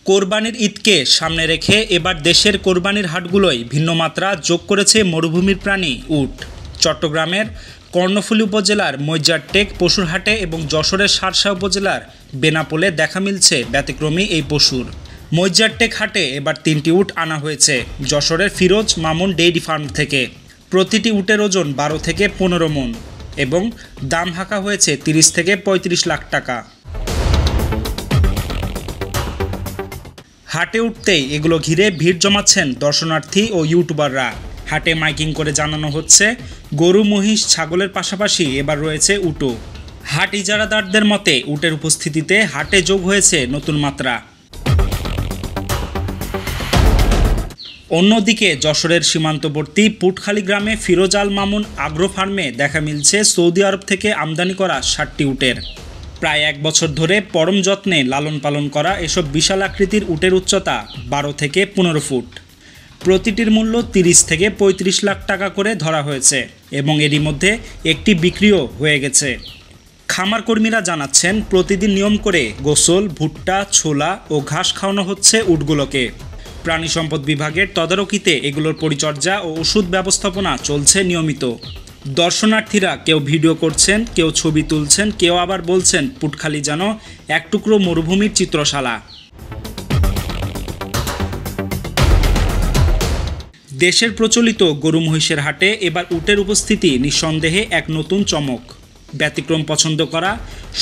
কোরবানির ঈদকে সামনে রেখে এবার দেশের কোরবানির হাটগুলোয় ভিন্ন মাত্রা যোগ করেছে মরুভূমির প্রাণী উট। চট্টগ্রামের কর্ণফুলী উপজেলার মইজ্জারটেক পশুর হাটে এবং যশোরের শার্শা উপজেলার বেনাপোলে দেখা মিলছে ব্যতিক্রমী এই পশুর। মইজ্জারটেক হাটে এবার ৩টি উট আনা হয়েছে যশোরের ফিরোজ মামুন ডেইরি ফার্ম থেকে। প্রতিটি উটের ওজন ১২ থেকে ১৫ মণ এবং দাম হাঁকা হয়েছে ৩০ থেকে ৩৫ লাখ টাকা। হাটে উঠতেই এগুলো ঘিরে ভিড় জমাচ্ছেন দর্শনার্থী ও ইউটিউবাররা। হাটে মাইকিং করে জানানো হচ্ছে গরু, মহিষ, ছাগলের পাশাপাশি এবার রয়েছে উটও। হাট ইজারাদারদের মতে উটের উপস্থিতিতে হাটে যোগ হয়েছে নতুন মাত্রা। অন্যদিকে যশোরের সীমান্তবর্তী পুটখালী গ্রামে ফিরোজ আল মামুন আগ্রো ফার্মে দেখা মিলছে সৌদি আরব থেকে আমদানি করা ৬০টি উটের। প্রায় ১ বছর ধরে পরম যত্নে লালন পালন করা এসব বিশাল আকৃতির উটের উচ্চতা ১২ থেকে ১৫ ফুট। প্রতিটির মূল্য ৩০ থেকে ৩৫ লাখ টাকা করে ধরা হয়েছে এবং এরই মধ্যে একটি বিক্রিও হয়ে গেছে। খামার কর্মীরা জানাচ্ছেন প্রতিদিন নিয়ম করে গোসল, ভুট্টা, ছোলা ও ঘাস খাওয়ানো হচ্ছে উটগুলোকে। প্রাণী সম্পদ বিভাগের তদারকিতে এগুলোর পরিচর্যা ও ওষুধ ব্যবস্থাপনা চলছে নিয়মিত। দর্শনার্থীরা কেউ ভিডিও করছেন, কেউ ছবি তুলছেন, কেউ আবার বলছেন পুটখালী যেন এক টুকরো মরুভূমির চিত্রশালা। দেশের প্রচলিত গরু মহিষের হাটে এবার উটের উপস্থিতি নিঃসন্দেহে এক নতুন চমক। ব্যতিক্রম পছন্দ করা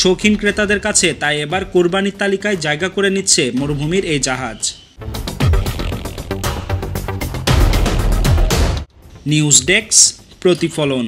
শৌখিন ক্রেতাদের কাছে তাই এবার কোরবানির তালিকায় জায়গা করে নিচ্ছে মরুভূমির এই জাহাজ। নিউজ ডেস্ক, প্রতিফলন।